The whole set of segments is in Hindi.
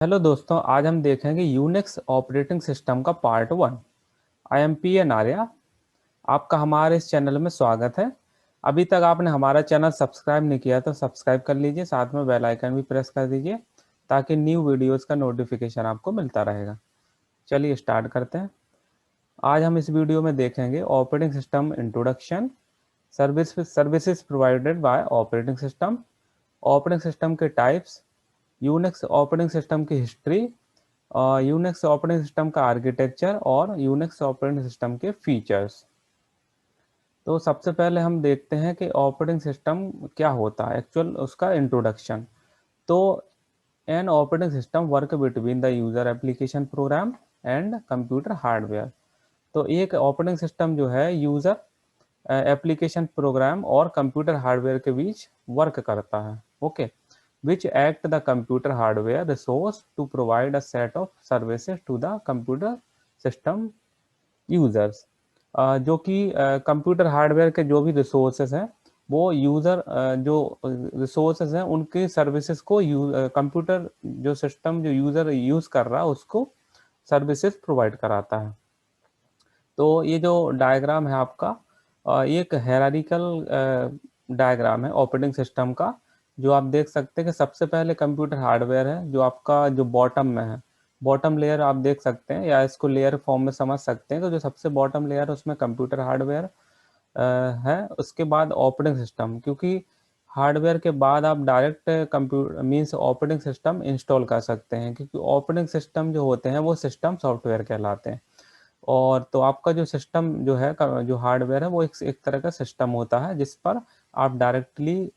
हेलो दोस्तों, आज हम देखेंगे यूनिक्स ऑपरेटिंग सिस्टम का part 1। I am P N Arya. आपका हमारे इस चैनल में स्वागत है। अभी तक आपने हमारा चैनल सब्सक्राइब नहीं किया तो सब्सक्राइब कर लीजिए, साथ में बेल आइकन भी प्रेस कर दीजिए ताकि न्यू वीडियोस का नोटिफिकेशन आपको मिलता रहेगा। चलिए स्टार्ट करते हैं। आज हम इस वीडियो में देखेंगे operating system introduction, services provided by operating system, operating system के टाइप्स, यूनिक्स ऑपरेटिंग सिस्टम की हिस्ट्री, यूनिक्स ऑपरेटिंग सिस्टम का आर्किटेक्चर और यूनिक्स ऑपरेटिंग सिस्टम के फीचर्स। तो सबसे पहले हम देखते हैं कि ऑपरेटिंग सिस्टम क्या होता है, एक्चुअल उसका इंट्रोडक्शन। तो an operating system work between the user application program and computer hardware. तो एक ऑपरेटिंग सिस्टम जो है यूजर एप्लीकेशन प्रोग्राम और कंप्यूटर हार्डवेयर के बीच वर्क करता है। Okay, which act the computer hardware resource to provide a set of services to the computer system users। जो कि कंप्यूटर हार्डवेयर के जो भी रिसोर्सेज हैं वो यूज़र जो रिसोर्सेज हैं उनके सर्विसेज को कंप्यूटर जो सिस्टम जो यूज़र यूज़ कर रहा है उसको सर्विसेज प्रोवाइड कराता है। तो ये जो डायग्राम है आपका, एक हेरारिकल डायग्राम है ऑपरेटिंग सिस्टम का। जो आप देख सकते हैं कि सबसे पहले कंप्यूटर हार्डवेयर है जो आपका जो बॉटम में है, बॉटम लेयर आप देख सकते हैं या इसको लेयर फॉर्म में समझ सकते हैं। तो जो सबसे बॉटम लेयर है उसमें कंप्यूटर हार्डवेयर है, उसके बाद ऑपरेटिंग सिस्टम, क्योंकि हार्डवेयर के बाद आप direct computer means operating system install कर सकते हैं, क्योंकि ऑपरेटिंग सिस्टम जो होते हैं वो सिस्टम सॉफ्टवेयर कहलाते हैं। और तो आपका जो सिस्टम जो है जो हार्डवेयर है वो एक तरह का सिस्टम होता है जिस पर आप डायरेक्टली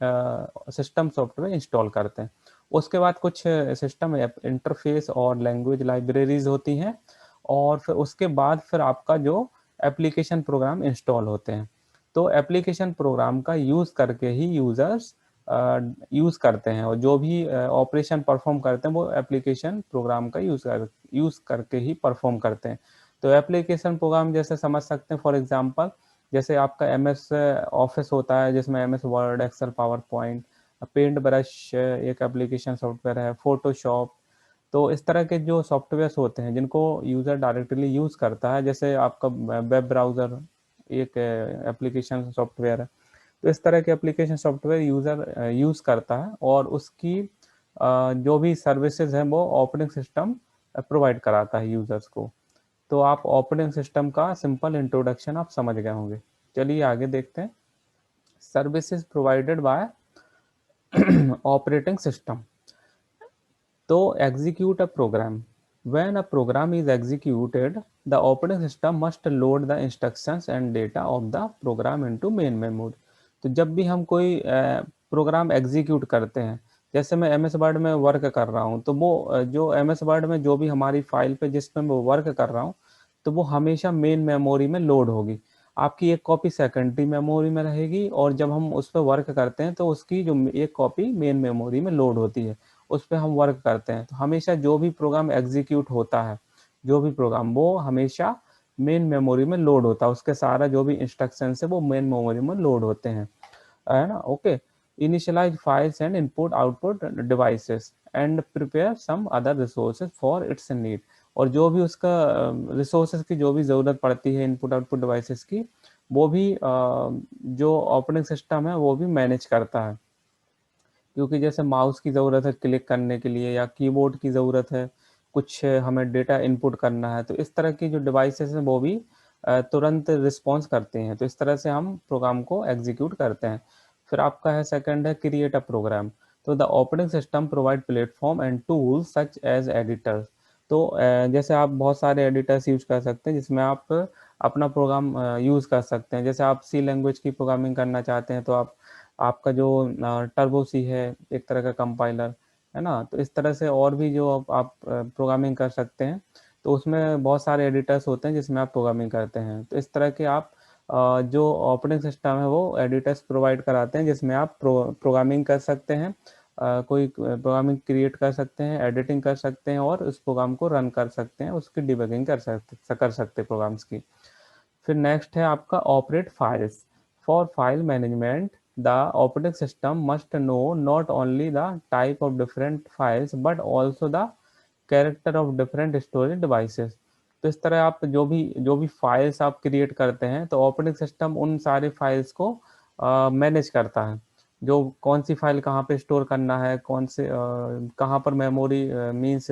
सिस्टम सॉफ्टवेयर इंस्टॉल करते हैं। उसके बाद कुछ सिस्टम इंटरफेस और लैंग्वेज लाइब्रेरीज होती हैं, और फिर उसके बाद फिर आपका जो एप्लीकेशन प्रोग्राम इंस्टॉल होते हैं। तो एप्लीकेशन प्रोग्राम का यूज़ करके ही यूज़र्स यूज़ करते हैं, और जो भी ऑपरेशन परफॉर्म करते हैं वो एप्लीकेशन प्रोग्राम का यूज़ करके ही परफॉर्म करते हैं। तो एप्लीकेशन प्रोग्राम जैसे समझ सकते हैं, फॉर एग्जांपल जैसे आपका एम एस ऑफिस होता है जिसमें M S Word, Excel, PowerPoint, paint brush एक एप्लीकेशन सॉफ्टवेयर है, फोटोशॉप। तो इस तरह के जो सॉफ्टवेयर्स होते हैं जिनको यूज़र डायरेक्टली यूज़ करता है, जैसे आपका वेब ब्राउज़र एक एप्लीकेशन सॉफ्टवेयर है। तो इस तरह के एप्लीकेशन सॉफ्टवेयर यूज़र यूज़ करता है, और उसकी जो भी सर्विसेज हैं वो ऑपरेटिंग सिस्टम प्रोवाइड कराता है यूज़र्स को। तो आप ऑपरेटिंग सिस्टम का सिंपल इंट्रोडक्शन आप समझ गए होंगे। चलिए आगे देखते हैं। Services provided by operating system. तो execute a program, when a program is executed the operating system must load the instructions and data of the program into main memory. तो जब भी हम कोई प्रोग्राम एग्जीक्यूट करते हैं, जैसे मैं एम एस वर्ड में वर्क कर रहा हूँ, तो वो जो एम एस वर्ड में जो भी हमारी फाइल पे जिसमें मैं वर्क कर रहा हूँ, तो वो हमेशा मेन मेमोरी में लोड होगी। आपकी एक कॉपी सेकेंडरी मेमोरी में रहेगी, और जब हम उस पर वर्क करते हैं तो उसकी जो एक कॉपी मेन मेमोरी में लोड होती है, उस पर हम वर्क करते हैं। तो हमेशा जो भी प्रोग्राम एग्जीक्यूट होता है, जो भी प्रोग्राम, वो हमेशा मेन मेमोरी में लोड होता है। उसके सारा जो भी इंस्ट्रक्शन है वो मेन मेमोरी में लोड होते हैं, है ना। Okay, initialize files and input output devices and prepare some other resources for its need. और जो भी उसका रिसोर्सेज की जो भी ज़रूरत पड़ती है इनपुट आउटपुट डिवाइसेस की, वो भी जो ऑपरेटिंग सिस्टम है वो भी मैनेज करता है। क्योंकि जैसे माउस की ज़रूरत है क्लिक करने के लिए, या कीबोर्ड की ज़रूरत है, कुछ हमें डेटा इनपुट करना है, तो इस तरह की जो डिवाइसेस हैं वो भी तुरंत रिस्पॉन्स करते हैं। तो इस तरह से हम प्रोग्राम को एग्जीक्यूट करते हैं। फिर आपका है सेकंड है क्रिएट अ प्रोग्राम। तो the operating system provide platform and tools such as editors. तो जैसे आप बहुत सारे एडिटर्स यूज कर सकते हैं जिसमें आप अपना प्रोग्राम यूज़ कर सकते हैं। जैसे आप सी लैंग्वेज की प्रोग्रामिंग करना चाहते हैं तो आपका जो टर्बो सी है एक तरह का कंपाइलर, है ना। तो इस तरह से और भी जो आप प्रोग्रामिंग कर सकते हैं, तो उसमें बहुत सारे एडिटर्स होते हैं जिसमें आप प्रोग्रामिंग करते हैं। तो इस तरह के आप जो ऑपरेटिंग सिस्टम है वो एडिटर्स प्रोवाइड कराते हैं जिसमें आप प्रोग्रामिंग कर सकते हैं, कोई प्रोग्रामिंग क्रिएट कर सकते हैं, एडिटिंग कर सकते हैं, और उस प्रोग्राम को रन कर सकते हैं, उसकी डिबगिंग कर सकते प्रोग्राम्स की। फिर नेक्स्ट है आपका operate files. For file management the operating system must know not only the type of different files but also the character of different storage devices. तो इस तरह आप जो भी फाइल्स आप क्रिएट करते हैं तो ऑपरेटिंग सिस्टम उन सारे फाइल्स को मैनेज करता है। जो कौन सी फाइल कहाँ पे स्टोर करना है, कौन से कहाँ पर मेमोरी मींस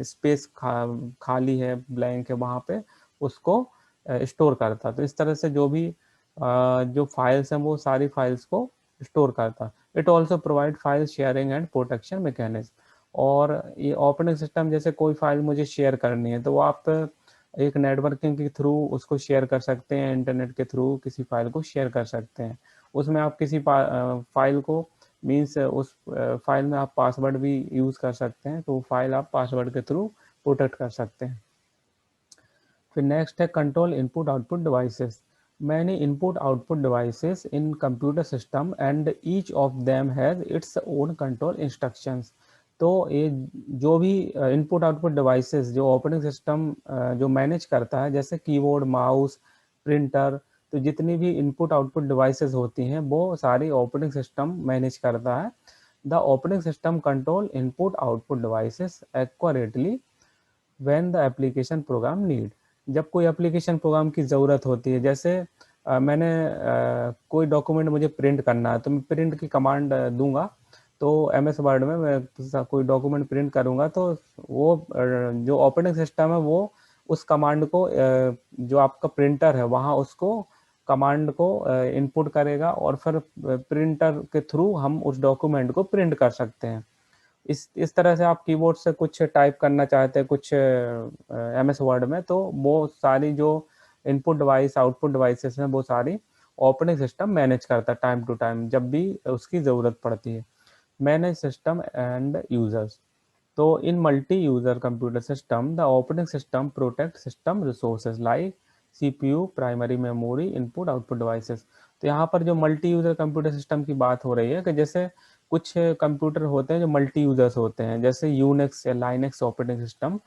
स्पेस खाली है, ब्लैंक है, वहाँ पे उसको स्टोर करता है। तो इस तरह से जो फाइल्स हैं वो सारी फाइल्स को स्टोर करता है। It also provide file sharing and protection mechanism. और ये ऑपरेटिंग सिस्टम जैसे कोई फाइल मुझे शेयर करनी है तो वो आप एक नेटवर्किंग के थ्रू उसको शेयर कर सकते हैं, इंटरनेट के थ्रू किसी फाइल को शेयर कर सकते हैं। उसमें आप किसी फाइल को मीन्स उस फाइल में आप पासवर्ड भी यूज़ कर सकते हैं, तो फाइल आप पासवर्ड के थ्रू प्रोटेक्ट कर सकते हैं। फिर नेक्स्ट है control input output devices. Many input output devices in computer system and each of them has its own control instructions. तो ये जो भी इनपुट आउटपुट डिवाइसेस जो ऑपरेटिंग सिस्टम जो मैनेज करता है, जैसे कीबोर्ड, माउस, प्रिंटर, तो जितनी भी इनपुट आउटपुट डिवाइसेस होती हैं वो सारी ऑपरेटिंग सिस्टम मैनेज करता है। The operating system control input output devices accurately when the application program need. जब कोई एप्लीकेशन प्रोग्राम की ज़रूरत होती है, जैसे मैंने कोई डॉक्यूमेंट मुझे प्रिंट करना है तो मैं प्रिंट की कमांड दूंगा। तो MS वर्ड में मैं कोई डॉक्यूमेंट प्रिंट करूंगा तो वो जो ऑपरेटिंग सिस्टम है वो उस कमांड को जो आपका प्रिंटर है वहाँ उसको कमांड को इनपुट करेगा और फिर प्रिंटर के थ्रू हम उस डॉक्यूमेंट को प्रिंट कर सकते हैं। इस तरह से आप कीबोर्ड से कुछ टाइप करना चाहते हैं कुछ MS वर्ड में, तो वो सारी जो इनपुट डिवाइस आउटपुट डिवाइसेस हैं वो सारी ऑपरेटिंग सिस्टम मैनेज करता है टाइम टू टाइम जब भी उसकी ज़रूरत पड़ती है। Manage system and users. तो in multi user computer system the operating system protect system resources like CPU, primary memory, input output devices. तो यहाँ पर जो मल्टी यूजर कंप्यूटर सिस्टम की बात हो रही है कि जैसे कुछ कंप्यूटर होते हैं जो मल्टी यूजर्स होते हैं, जैसे यूनिक्स या लाइनेक्स ऑपरेटिंग सिस्टम,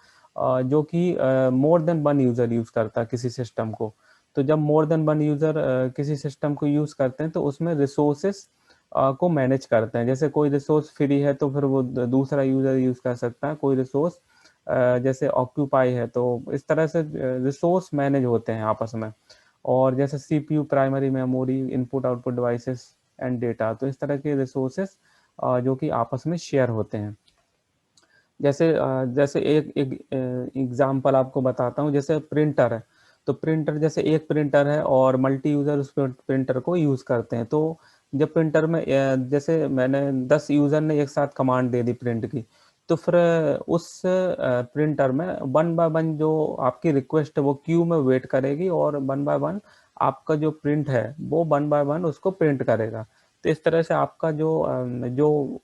जो कि more than one user use करता है किसी सिस्टम को। तो जब मोर देन वन यूजर किसी सिस्टम को यूज करते हैं तो उसमें रिसोर्सेस को मैनेज करते हैं। जैसे कोई रिसोर्स फ्री है तो फिर वो दूसरा यूजर यूज कर सकता है, कोई रिसोर्स जैसे ऑक्यूपाई है, तो इस तरह से रिसोर्स मैनेज होते हैं आपस में। और जैसे CPU, primary memory, input output devices and data, तो इस तरह के रिसोर्सेस जो कि आपस में शेयर होते हैं। जैसे एक एग्जांपल आपको बताता हूँ, जैसे प्रिंटर है। तो प्रिंटर जैसे एक प्रिंटर है और मल्टी यूजर उस प्रिंटर को यूज करते हैं। तो जब प्रिंटर में जैसे मैंने 10 यूजर ने एक साथ कमांड दे दी प्रिंट की, तो फिर उस प्रिंटर में वन बाय वन जो आपकी रिक्वेस्ट है वो क्यू में वेट करेगी और वन बाय वन आपका जो प्रिंट है वो वन बाय वन उसको प्रिंट करेगा। तो इस तरह से आपका जो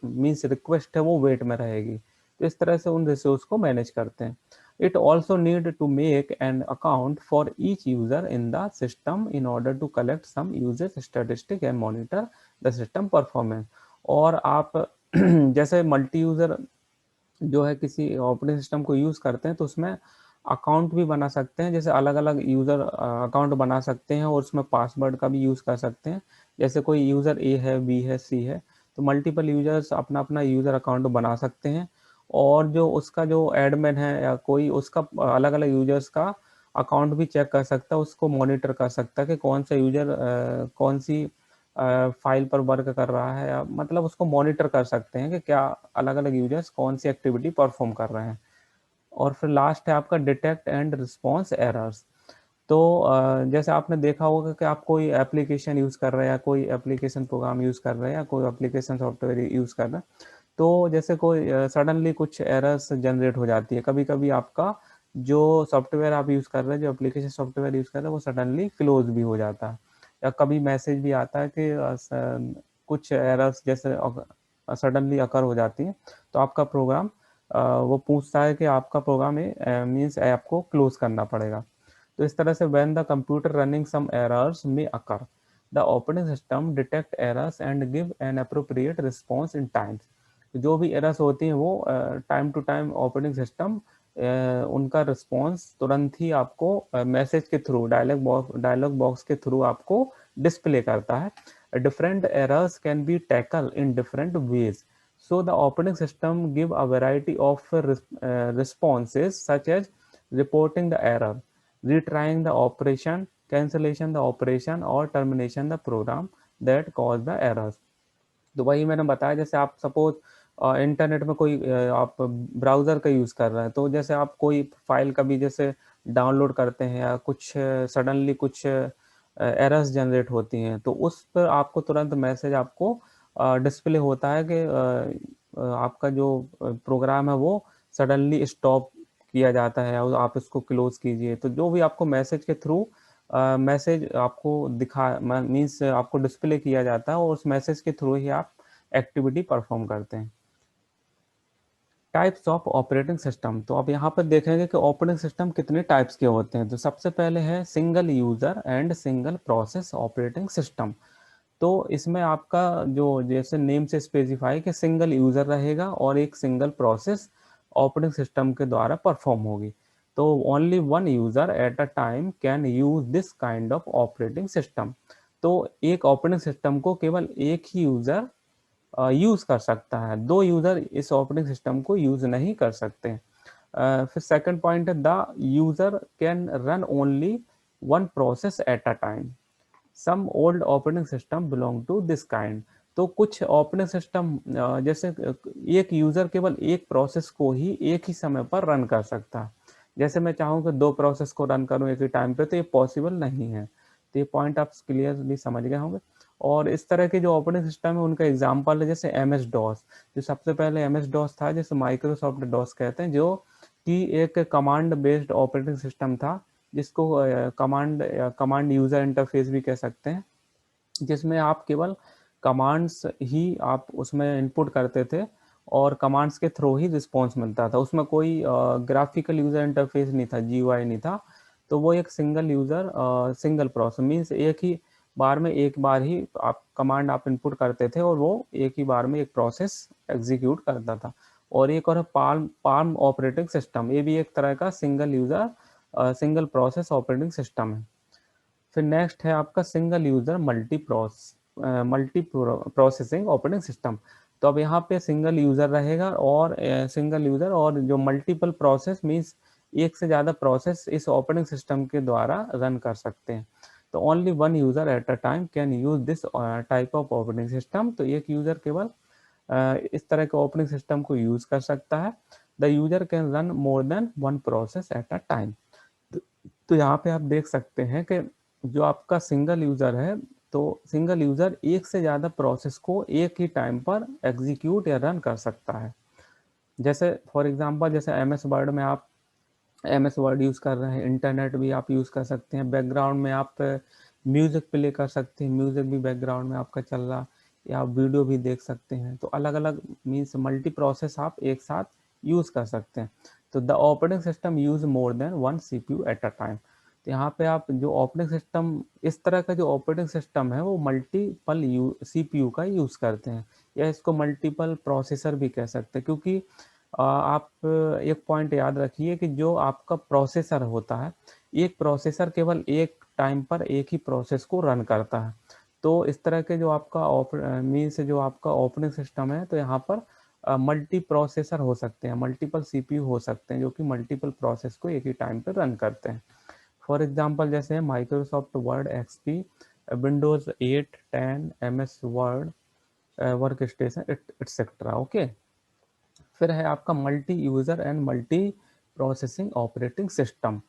मीन्स रिक्वेस्ट है वो वेट में रहेगी। तो इस तरह से उन रिसोर्स को मैनेज करते हैं। It also need to make an account for each user in the system in order to collect some usages statistic and monitor the system performance. और आप जैसे मल्टी यूजर जो है किसी ऑपरेटिंग सिस्टम को यूज करते हैं तो उसमें अकाउंट भी बना सकते हैं। जैसे अलग अलग यूजर अकाउंट बना सकते हैं और उसमें पासवर्ड का भी यूज कर सकते हैं। जैसे कोई यूजर A है, B है, C है, तो मल्टीपल यूजर्स अपना अपना यूजर अकाउंट बना सकते हैं। और जो उसका जो एडमिन है या कोई उसका अलग अलग यूजर्स का अकाउंट भी चेक कर सकता है, उसको मॉनिटर कर सकता है कि कौन सा यूजर कौन सी फाइल पर वर्क कर रहा है, या मतलब उसको मॉनिटर कर सकते हैं कि क्या अलग अलग यूजर्स कौन सी एक्टिविटी परफॉर्म कर रहे हैं। और फिर लास्ट है आपका डिटेक्ट एंड रिस्पॉन्स एरर्स। तो जैसे आपने देखा होगा कि आप कोई एप्लीकेशन यूज़ कर रहे हैं या कोई एप्लीकेशन प्रोग्राम यूज़ कर रहे हैं या कोई एप्लीकेशन सॉफ्टवेयर यूज़ कर रहे हैं, तो जैसे कोई सडनली कुछ एरर्स जनरेट हो जाती है। कभी कभी आपका जो सॉफ्टवेयर आप यूज़ कर रहे हैं, जो एप्लीकेशन सॉफ्टवेयर यूज़ कर रहे हैं, वो सडनली क्लोज भी हो जाता है। या कभी मैसेज भी आता है कि कुछ एरर्स जैसे सडनली अकर हो जाती हैं, तो आपका प्रोग्राम वो पूछता है कि आपका प्रोग्राम मीन्स ऐप को क्लोज करना पड़ेगा। तो इस तरह से when the computer running some errors may occur, the operating system detect errors and give an appropriate response in times. जो भी एरर्स होती हैं वो time to time operating system उनका रिस्पॉन्स तुरंत ही आपको मैसेज के थ्रू, डायलॉग बॉक्स के थ्रू आपको डिस्प्ले करता है। Different errors can be tackle in different veg, So the operating system give a variety of responses such as reporting the error, retrying the operation, cancellation the operation or termination the program that cause the errors. तो वही मैंने बताया, जैसे आप सपोज इंटरनेट में कोई आप ब्राउज़र का यूज़ कर रहे हैं, तो जैसे आप कोई फाइल कभी जैसे डाउनलोड करते हैं या कुछ सडनली कुछ एरर्स जनरेट होती हैं, तो उस पर आपको तुरंत मैसेज आपको डिस्प्ले होता है कि आपका जो प्रोग्राम है वो सडनली स्टॉप किया जाता है और आप इसको क्लोज कीजिए। तो जो भी आपको मैसेज के थ्रू मैसेज आपको दिखा मीन्स आपको डिस्प्ले किया जाता है और उस मैसेज के थ्रू ही आप एक्टिविटी परफॉर्म करते हैं। टाइप्स ऑफ ऑपरेटिंग सिस्टम, तो आप यहाँ पर देखेंगे कि ऑपरेटिंग सिस्टम कितने टाइप्स के होते हैं। तो सबसे पहले है single user and single process operating system. तो इसमें आपका जो जैसे नेम से स्पेसिफाई कि सिंगल यूजर रहेगा और एक सिंगल प्रोसेस ऑपरेटिंग सिस्टम के द्वारा परफॉर्म होगी। तो only one user eight a time can use this kind of operating system. तो एक ऑपरेटिंग सिस्टम को केवल एक ही यूजर यूज कर सकता है, दो यूजर इस ऑपरेटिंग सिस्टम को यूज नहीं कर सकते। फिर सेकंड पॉइंट है the user can run only one process at a time. Some old operating system belong to this kind. तो कुछ ऑपरेटिंग सिस्टम जैसे एक यूजर केवल एक प्रोसेस को ही एक ही समय पर रन कर सकता है। जैसे मैं चाहूँ कि दो प्रोसेस को रन करूँ एक ही टाइम पे, तो ये पॉसिबल नहीं है। तो ये पॉइंट आप क्लियरली समझ गए होंगे। और इस तरह के जो ऑपरेटिंग सिस्टम है उनका एग्जाम्पल है जैसे एम एस डॉस। जो सबसे पहले एम एस डॉस था, जैसे माइक्रोसॉफ्ट डॉस कहते हैं, जो कि एक कमांड बेस्ड ऑपरेटिंग सिस्टम था, जिसको कमांड यूजर इंटरफेस भी कह सकते हैं, जिसमें आप केवल कमांड्स ही आप उसमें इनपुट करते थे और कमांड्स के थ्रू ही रिस्पॉन्स मिलता था। उसमें कोई ग्राफिकल यूजर इंटरफेस नहीं था, जीयूआई नहीं था। तो वो एक single user single process means एक बार ही आप कमांड आप इनपुट करते थे और वो एक ही बार में एक प्रोसेस एग्जीक्यूट करता था। और एक और पाल्म पाल्म ऑपरेटिंग सिस्टम, ये भी एक तरह का single user single process operating system है। फिर नेक्स्ट है आपका single user multi processing operating system. तो अब यहाँ पे सिंगल यूजर रहेगा और सिंगल यूजर और जो मल्टीपल प्रोसेस मीन्स एक से ज़्यादा प्रोसेस इस ऑपरेटिंग सिस्टम के द्वारा रन कर सकते हैं। तो only one user eight a time can use this type of operating system. तो एक यूजर केवल इस तरह के ऑपरेटिंग सिस्टम को यूज कर सकता है। The user can run more than one process at a time. तो यहाँ पे आप देख सकते हैं कि जो आपका सिंगल यूजर है, तो सिंगल यूजर एक से ज़्यादा प्रोसेस को एक ही टाइम पर एग्जीक्यूट या रन कर सकता है। जैसे फॉर एग्जांपल जैसे एम एस वर्ड में आप एम एस वर्ड यूज़ कर रहे हैं, इंटरनेट भी आप यूज़ कर सकते हैं, बैकग्राउंड में आप म्यूज़िक प्ले कर सकते हैं, म्यूज़िक भी बैकग्राउंड में आपका चल रहा, या आप वीडियो भी देख सकते हैं। तो अलग अलग मीन्स मल्टी प्रोसेस आप एक साथ यूज़ कर सकते हैं। तो the operating system use more than one CPU eight a time. तो यहाँ पे आप जो ऑपरेटिंग सिस्टम इस तरह का जो ऑपरेटिंग सिस्टम है वो मल्टीपल सीपीयू का यूज़ करते हैं, या इसको मल्टीपल प्रोसेसर भी कह सकते हैं। क्योंकि आप एक पॉइंट याद रखिए कि जो आपका प्रोसेसर होता है, एक प्रोसेसर केवल एक टाइम पर एक ही प्रोसेस को रन करता है। तो इस तरह के जो आपका मीन्स जो आपका ऑपरेटिंग सिस्टम है, तो यहाँ पर मल्टी प्रोसेसर हो सकते हैं, मल्टीपल सीपीयू हो सकते हैं, जो कि मल्टीपल प्रोसेस को एक ही टाइम पर रन करते हैं। फॉर एग्जांपल जैसे Microsoft Word XP, Windows 8 10 M S Word work station etcetera. Okay. फिर है आपका multi user and multi processing operating system.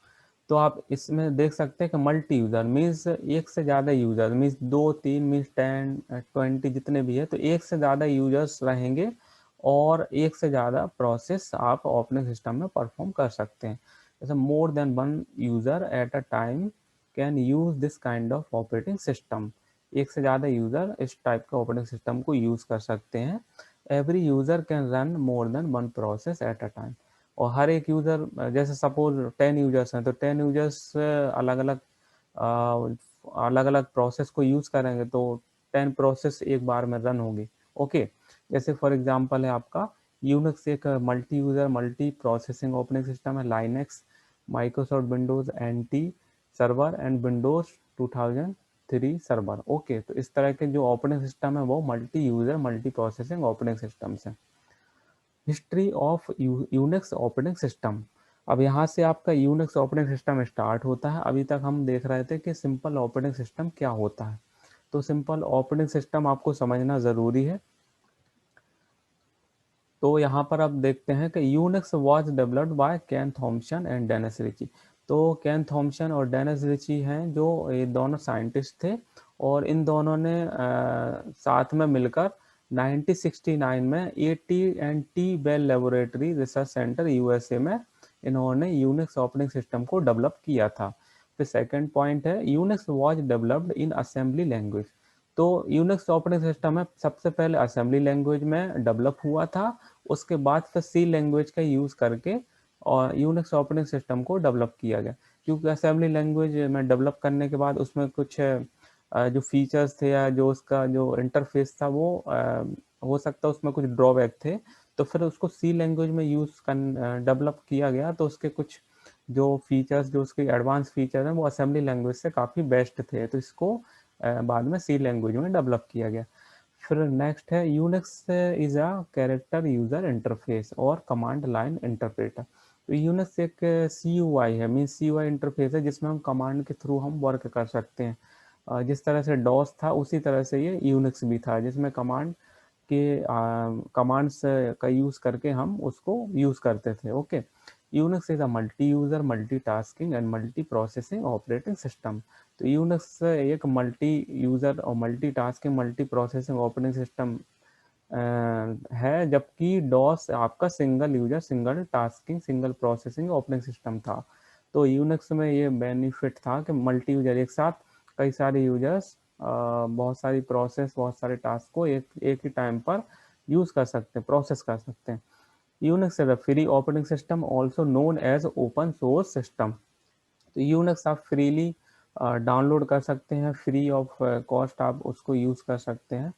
तो आप इसमें देख सकते हैं कि मल्टी यूजर मीन्स एक से ज़्यादा यूजर मीन्स दो तीन मीन्स 10 20 जितने भी है, तो एक से ज़्यादा यूजर्स रहेंगे और एक से ज़्यादा प्रोसेस आप ऑपरेटिंग सिस्टम में परफॉर्म कर सकते हैं। जैसे more than one user eight a time can use this kind of operating system. एक से ज़्यादा यूजर इस टाइप के ऑपरेटिंग सिस्टम को यूज कर सकते हैं। Every user can run more than one process at a time. और हर एक यूजर जैसे सपोज 10 यूजर्स हैं, तो 10 यूजर्स अलग अलग प्रोसेस को यूज करेंगे, तो 10 प्रोसेस एक बार में रन होगी। ओके। जैसे फॉर एग्जांपल है आपका यूनिक्स एक multi user multi processing operating system है, Linux, Microsoft Windows NT server and Windows 2003 server. Okay. तो इस तरह के जो ऑपरेटिंग सिस्टम है वो multi user multi processing operating systems हैं। History of Unix operating system. अब यहाँ से आपका यूनिक्स ऑपरेटिंग सिस्टम स्टार्ट होता है। अभी तक हम देख रहे थे कि सिंपल ऑपरेटिंग सिस्टम क्या होता है, तो सिंपल ऑपरेटिंग सिस्टम आपको समझना ज़रूरी है। तो यहाँ पर आप देखते हैं कि Unix was developed by Ken Thompson and Dennis Ritchie. तो केन थॉम्सन और डेनिस रिची हैं जो ये दोनों साइंटिस्ट थे, और इन दोनों ने साथ में मिलकर 1969 में AT&T Bell laboratory research center USA में इन्होंने यूनिक्स ऑपरेटिंग सिस्टम को डेवलप किया था। फिर सेकंड पॉइंट है Unix was developed in assembly language. तो यूनिक्स ऑपरेटिंग सिस्टम है सबसे पहले असेंबली लैंग्वेज में डेवलप हुआ था, उसके बाद फिर सी लैंग्वेज का यूज़ करके और यूनिक्स ऑपरेटिंग सिस्टम को डेवलप किया गया। क्योंकि असेंबली लैंग्वेज में डेवलप करने के बाद उसमें कुछ जो फीचर्स थे या जो उसका जो इंटरफेस था वो हो सकता है उसमें कुछ ड्रॉबैक थे, तो फिर उसको सी लैंग्वेज में यूज़ कर डेवलप किया गया। तो उसके कुछ जो फीचर्स, जो उसके एडवांस फीचर हैं वो असेंबली लैंग्वेज से काफ़ी बेस्ट थे, तो इसको बाद में सी लैंग्वेज में डेवलप किया गया। फिर नेक्स्ट है Unix is a character user interface और कमांड लाइन इंटरप्रेटर। तो यूनिक्स एक CUI है, मीन CUI इंटरफेस है जिसमें हम कमांड के थ्रू हम वर्क कर सकते हैं। जिस तरह से डॉस था उसी तरह से ये यूनिक्स भी था, जिसमें कमांड के कमांड्स का यूज़ करके हम उसको यूज़ करते थे। Okay, Unix is a multi user multi tasking and multi processing operating system. तो यूनिक्स एक मल्टी यूज़र और multi tasking multi processing operating system है, जबकि डॉस आपका single user single tasking single processing operating system था। तो यूनिक्स में ये बेनिफिट था कि मल्टी यूजर एक साथ कई सारे यूजर्स बहुत सारी प्रोसेस बहुत सारे टास्क को एक एक ही टाइम पर यूज़ कर सकते हैं, प्रोसेस कर सकते हैं। Unix is a free operating system also known as open source system. तो यूनिक्स आप फ्रीली डाउनलोड कर सकते हैं, फ्री ऑफ कॉस्ट आप उसको यूज़ कर सकते हैं।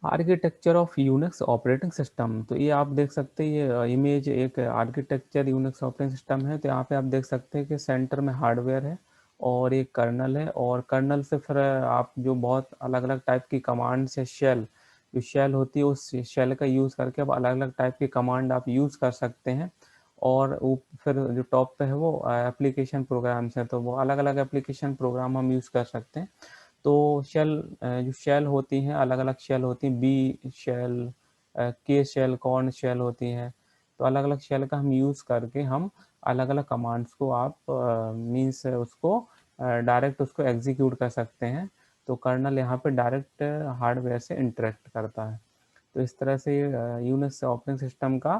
Architecture of Unix operating system, तो ये आप देख सकते हैं, ये इमेज एक आर्किटेक्चर यूनिक्स ऑपरेटिंग सिस्टम है। तो यहाँ पे आप देख सकते हैं कि सेंटर में हार्डवेयर है और एक कर्नल है, और कर्नल से फिर आप जो बहुत अलग अलग टाइप की कमांड से शेल, जो शेल होती है उस शेल का यूज़ करके अब अलग अलग टाइप की कमांड आप यूज़ कर सकते हैं। और वो फिर जो टॉप पे है वो एप्लीकेशन प्रोग्राम्स हैं, तो वो अलग अलग एप्लीकेशन प्रोग्राम हम यूज़ कर सकते हैं। तो शेल जो शेल होती हैं अलग अलग शेल होती हैं, बी शेल, के शेल, कॉर्न शेल होती हैं। तो अलग अलग शेल का हम यूज़ करके हम अलग अलग कमांड्स को आप मीन्स उसको डायरेक्ट उसको एग्जीक्यूट कर सकते हैं। तो कर्नल यहाँ पे डायरेक्ट हार्डवेयर से इंटरेक्ट करता है। तो इस तरह से यूनिक्स ऑपरेटिंग सिस्टम का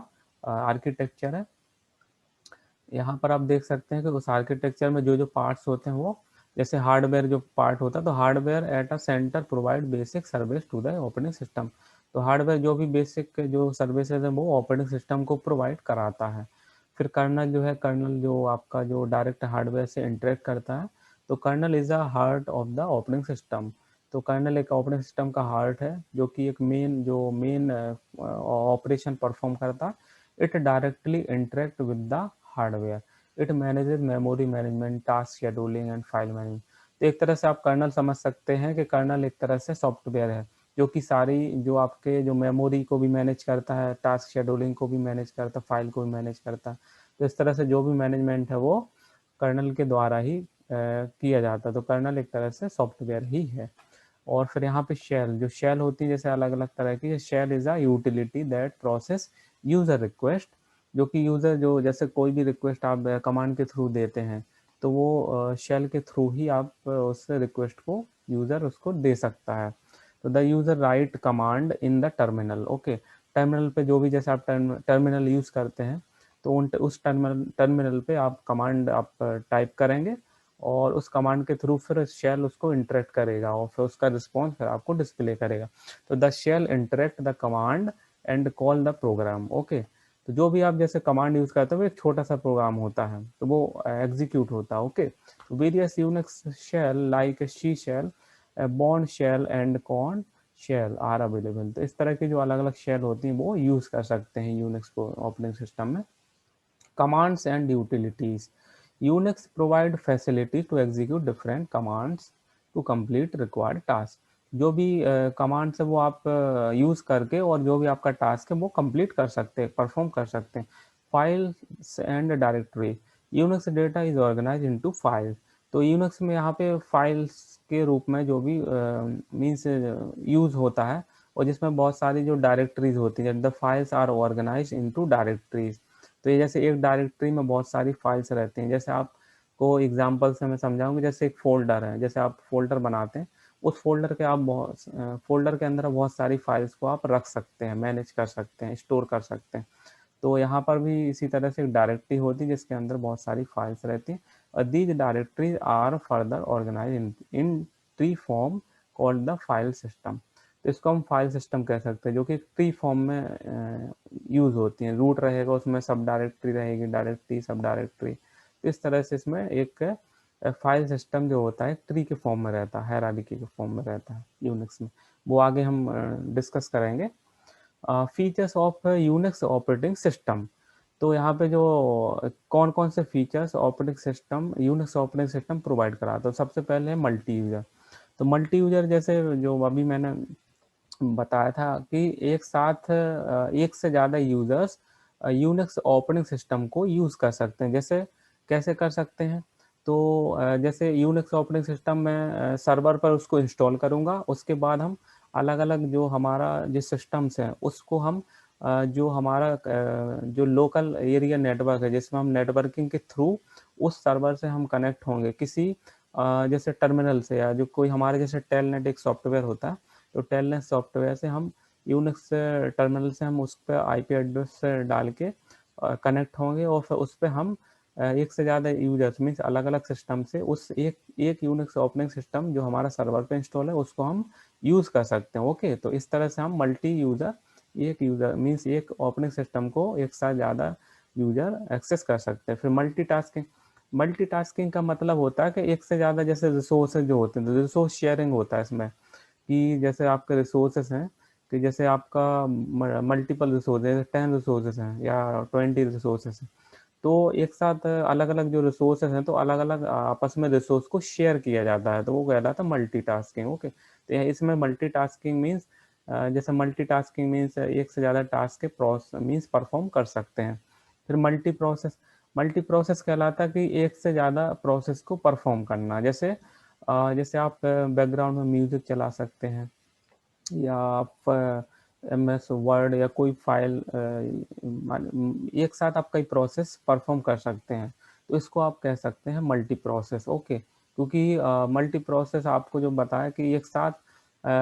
आर्किटेक्चर है। यहाँ पर आप देख सकते हैं कि उस आर्किटेक्चर में जो जो पार्ट्स होते हैं वो, जैसे हार्डवेयर जो पार्ट होता है, तो hardware at a center provide basic service to the operating system. तो हार्डवेयर जो भी बेसिक जो सर्विसेज है वो ऑपरेटिंग सिस्टम को प्रोवाइड कराता है। फिर कर्नल जो है, कर्नल जो आपका जो डायरेक्ट हार्डवेयर से इंटरेक्ट करता है। तो kernel is a heart of the operating system. तो कर्नल एक ऑपरेटिंग सिस्टम का हार्ट है, जो कि एक मेन ऑपरेशन परफॉर्म करता है। It directly interact with the hardware. It manages memory management, task scheduling and file management. तो एक तरह से आप कर्नल समझ सकते हैं कि कर्नल एक तरह से सॉफ्टवेयर है जो कि सारी जो आपके जो मेमोरी को भी मैनेज करता है, टास्क शेड्यूलिंग को भी मैनेज करता है, फाइल को भी मैनेज करता है। तो इस तरह से जो भी मैनेजमेंट है वो कर्नल के द्वारा ही किया जाता है। तो कर्नल एक तरह से सॉफ्टवेयर ही है। और फिर यहाँ पे शेल, जो शेल होती है जैसे अलग अलग तरह की, shell is a utility that process user request. जो कि यूजर जो जैसे कोई भी रिक्वेस्ट आप कमांड के थ्रू देते हैं, तो वो शेल के थ्रू ही आप उस रिक्वेस्ट को यूजर उसको दे सकता है। तो the user right command in the terminal. Okay, terminal पे जो भी जैसे आप टर्मिनल यूज करते हैं, तो उस टर्मिनल पे आप कमांड आप टाइप करेंगे, और उस कमांड के थ्रू फिर शेल उसको इंटरेक्ट करेगा और फिर उसका रिस्पॉन्स फिर आपको डिस्प्ले करेगा। तो the shell interact the command and call the program. Okay, तो जो भी आप जैसे कमांड यूज करते हो वो एक छोटा सा प्रोग्राम होता है, तो वो एग्जीक्यूट होता है। ओके, तो various Unix shell like C shell, Bourne shell and Korn shell are available. तो इस तरह की जो अलग अलग शेल होती हैं वो यूज कर सकते हैं यूनिक्स को ऑपरेटिंग सिस्टम में। Commands and utilities. Unix provide facility to execute different commands to complete required tasks. जो भी कमांड से वो आप यूज़ करके और जो भी आपका टास्क है वो कंप्लीट कर सकते हैं, परफॉर्म कर सकते हैं। Files and directory, Unix data is organize into files. तो यूनिक्स में यहाँ पे फाइल्स के रूप में जो भी मीन्स यूज़ होता है, और जिसमें बहुत सारी जो डायरेक्टरीज होती हैं, the files are organize into directories. तो ये जैसे एक डायरेक्टरी में बहुत सारी फाइल्स रहती हैं, जैसे आपको एग्जांपल से मैं समझाऊंगी। जैसे एक फोल्डर है, जैसे आप फोल्डर बनाते हैं, उस फोल्डर के आप बहुत फोल्डर के अंदर बहुत सारी फाइल्स को आप रख सकते हैं, मैनेज कर सकते हैं, स्टोर कर सकते हैं। तो यहाँ पर भी इसी तरह से एक डायरेक्टरी होती है जिसके अंदर बहुत सारी फाइल्स रहती हैं, और these directories are further organize in tree form called the file system. तो इसको हम फाइल सिस्टम कह सकते हैं, जो कि ट्री फॉर्म में यूज होती है। रूट रहेगा, उसमें सब डायरेक्टरी रहेगी, डायरेक्टरी सब डायरेक्टरी। तो इस तरह से इसमें एक फाइल सिस्टम जो होता है ट्री के फॉर्म में रहता है, हायरार्की के फॉर्म में रहता है यूनिक्स में। वो आगे हम डिस्कस करेंगे। Features of Unix operating system. तो यहाँ पे जो कौन कौन से features operating system, Unix operating system provide करा, तो सबसे पहले है मल्टी यूजर। तो मल्टी यूजर जैसे जो अभी मैंने बताया था कि एक साथ एक से ज़्यादा यूजर्स यूनिक्स ऑपरेटिंग सिस्टम को यूज़ कर सकते हैं। जैसे कैसे कर सकते हैं, तो जैसे यूनिक्स ऑपरेटिंग सिस्टम में सर्वर पर उसको इंस्टॉल करूँगा, उसके बाद हम अलग अलग जो हमारा जो सिस्टम्स हैं उसको हम जो हमारा जो लोकल एरिया नेटवर्क है, जिसमें हम नेटवर्किंग के थ्रू उस सर्वर से हम कनेक्ट होंगे किसी जैसे टर्मिनल से, या जो कोई हमारे जैसे टेलनेट एक सॉफ्टवेयर होता है, तो टेलनेट सॉफ्टवेयर से हम यूनिक्स टर्मिनल से हम उस पर आईपी एड्रेस डाल के कनेक्ट होंगे, और फिर उस पर हम एक से ज़्यादा यूजर्स मीन्स अलग अलग सिस्टम से उस एक एक यूनिक्स ऑपरेटिंग सिस्टम जो हमारा सर्वर पे इंस्टॉल है उसको हम यूज़ कर सकते हैं। ओके, तो इस तरह से हम मल्टी यूज़र, एक यूज़र मीन्स एक ऑपरेटिंग सिस्टम को एक साथ ज़्यादा यूजर एक्सेस कर सकते हैं। फिर मल्टीटास्किंग, मल्टीटास्किंग का मतलब होता है कि एक से ज़्यादा जैसे रिसोर्सेज जो होते हैं, रिसोर्स शेयरिंग होता है इसमें, कि जैसे आपके रिसोर्सेस हैं, कि जैसे आपका मल्टीपल रिसोर्सेज 10 रिसोर्सेज हैं या 20 रिसोर्सेज हैं, तो एक साथ अलग अलग जो रिसोर्सेज हैं तो अलग अलग आपस में रिसोर्स को शेयर किया जाता है, तो वो कहलाता है मल्टीटास्किंग। ओके, तो इसमें मल्टीटास्किंग मीन्स जैसे मल्टीटास्किंग मीन्स एक से ज़्यादा टास्क के प्रोसेस मीन्स परफॉर्म कर सकते हैं। फिर मल्टी प्रोसेस, मल्टी प्रोसेस कहलाता है कि एक से ज़्यादा प्रोसेस को परफॉर्म करना। जैसे जैसे आप बैकग्राउंड में म्यूजिक चला सकते हैं, या आप एम एस वर्ड या कोई फाइल एक साथ आप कई प्रोसेस परफॉर्म कर सकते हैं, तो इसको आप कह सकते हैं मल्टी प्रोसेस। ओके, क्योंकि मल्टी प्रोसेस आपको जो बताया कि एक साथ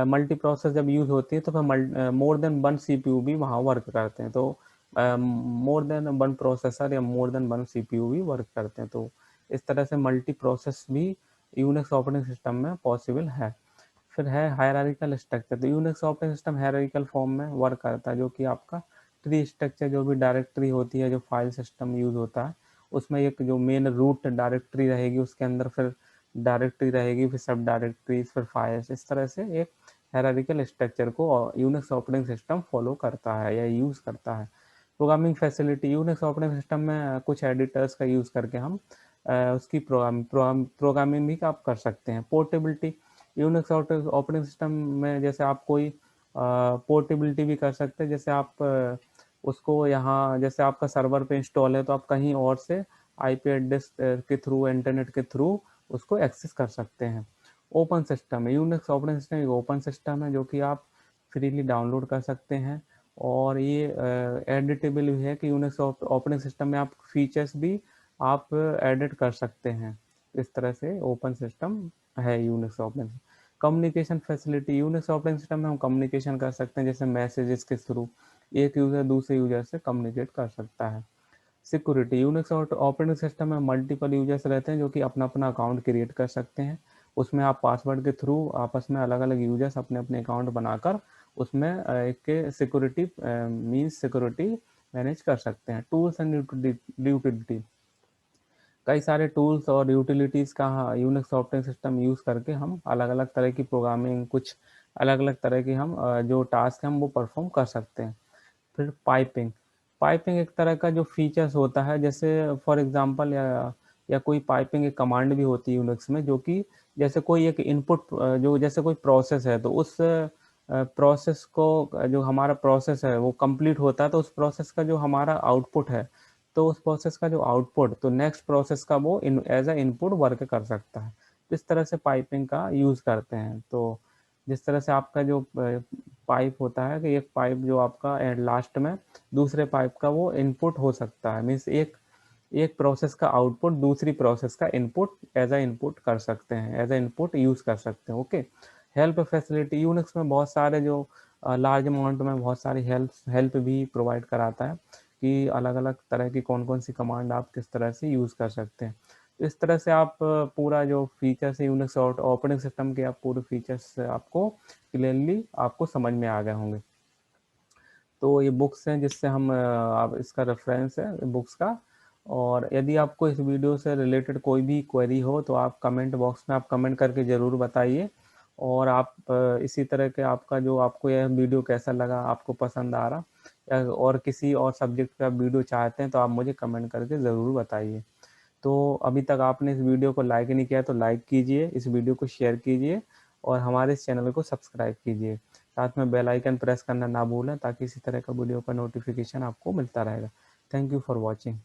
मल्टी प्रोसेस जब यूज़ होती है तो फिर मोर देन वन सीपीयू भी वहाँ वर्क करते हैं। तो मोर देन वन प्रोसेसर या मोर देन वन सीपीयू भी वर्क करते हैं। तो इस तरह से मल्टी प्रोसेस भी यूनिक्स ऑपरेटिंग सिस्टम में पॉसिबल है। फिर है हायरार्किकल स्ट्रक्चर। तो Unix operating system hierarchical form में वर्क करता है, जो कि आपका ट्री स्ट्रक्चर, जो भी डायरेक्टरी होती है, जो फाइल सिस्टम यूज होता है, उसमें एक जो मेन रूट डायरेक्टरी रहेगी, उसके अंदर फिर डायरेक्टरी रहेगी, फिर सब डायरेक्टरीज, फिर फाइल्स। इस तरह से एक हायरार्किकल स्ट्रक्चर को यूनिक्स ऑपरेटिंग सिस्टम फॉलो करता है या यूज करता है। Programming facility, Unix operating system में कुछ एडिटर्स का यूज करके हम उसकी प्रोग्रामिंग भी आप कर सकते हैं। पोर्टेबिलिटी, यूनिक्स ऑपरेटिंग सिस्टम में जैसे आप कोई पोर्टेबिलिटी भी कर सकते हैं। जैसे आप उसको यहाँ जैसे आपका सर्वर पे इंस्टॉल है, तो आप कहीं और से आईपी एड्रेस के थ्रू, इंटरनेट के थ्रू उसको एक्सेस कर सकते हैं। ओपन सिस्टम है, यूनिक्स ऑपरेटिंग सिस्टम एक ओपन सिस्टम है जो कि आप फ्रीली डाउनलोड कर सकते हैं, और ये एडिटेबल भी है कि यूनिक्स ऑपरेटिंग सिस्टम में आप फीचर्स भी आप एडिट कर सकते हैं। इस तरह से ओपन सिस्टम है Unix operating. Communication facility, Unix operating system में हम कम्युनिकेशन कर सकते हैं, जैसे मैसेजेस के थ्रू एक यूजर दूसरे यूजर से कम्युनिकेट कर सकता है। सिक्योरिटी, यूनिक्स ऑपरेटिंग सिस्टम में मल्टीपल यूजर्स रहते हैं जो कि अपना अपना अकाउंट क्रिएट कर सकते हैं। उसमें आप पासवर्ड के थ्रू आपस में अलग अलग यूजर्स अपने अपने अकाउंट बनाकर उसमें एक सिक्योरिटी मीन्स सिक्योरिटी मैनेज कर सकते हैं। टूल्स एंड यूटिलिटी, कई सारे टूल्स और यूटिलिटीज़ का यूनिक्स ऑपरेटिंग सिस्टम यूज़ करके हम अलग अलग तरह की प्रोग्रामिंग, कुछ अलग अलग तरह की हम जो टास्क हैं हम वो परफॉर्म कर सकते हैं। फिर पाइपिंग, पाइपिंग एक तरह का जो फीचर्स होता है, जैसे फॉर एग्जांपल या या कोई पाइपिंग एक कमांड भी होती है यूनिक्स में, जो कि जैसे कोई एक इनपुट, जो जैसे कोई प्रोसेस है तो उस प्रोसेस को, जो हमारा प्रोसेस है वो कंप्लीट होता है तो उस प्रोसेस का जो हमारा आउटपुट है, तो उस प्रोसेस का जो आउटपुट तो नेक्स्ट प्रोसेस का वो एज अ इनपुट वर्क कर सकता है। तो इस तरह से पाइपिंग का यूज़ करते हैं। तो जिस तरह से आपका जो पाइप होता है कि एक पाइप जो आपका एंड लास्ट में दूसरे पाइप का वो इनपुट हो सकता है, मीन्स एक एक प्रोसेस का आउटपुट दूसरी प्रोसेस का इनपुट एज अ इनपुट कर सकते हैं, एज अ इनपुट यूज़ कर सकते हैं। ओके। हेल्प फैसिलिटी, यूनिक्स में बहुत सारे जो लार्ज अमाउंट में बहुत सारी हेल्प भी प्रोवाइड कराता है कि अलग अलग तरह की कौन कौन सी कमांड आप किस तरह से यूज़ कर सकते हैं। तो इस तरह से आप पूरा जो फीचर्स है यूनिक्स और ऑपरेटिंग सिस्टम के, आप पूरे फीचर्स आपको क्लियरली आपको समझ में आ गए होंगे। तो ये बुक्स हैं जिससे हम आप इसका रेफरेंस है बुक्स का। और यदि आपको इस वीडियो से रिलेटेड कोई भी क्वेरी हो तो आप कमेंट बॉक्स में आप कमेंट करके ज़रूर बताइए। और आप इसी तरह के आपका जो आपको यह वीडियो कैसा लगा, आपको पसंद आ रहा या और किसी और सब्जेक्ट का वीडियो चाहते हैं तो आप मुझे कमेंट करके ज़रूर बताइए। तो अभी तक आपने इस वीडियो को लाइक नहीं किया तो लाइक कीजिए, इस वीडियो को शेयर कीजिए और हमारे इस चैनल को सब्सक्राइब कीजिए। साथ में बेल आइकन प्रेस करना ना भूलें ताकि इसी तरह का वीडियो का नोटिफिकेशन आपको मिलता रहेगा। Thank you for watching.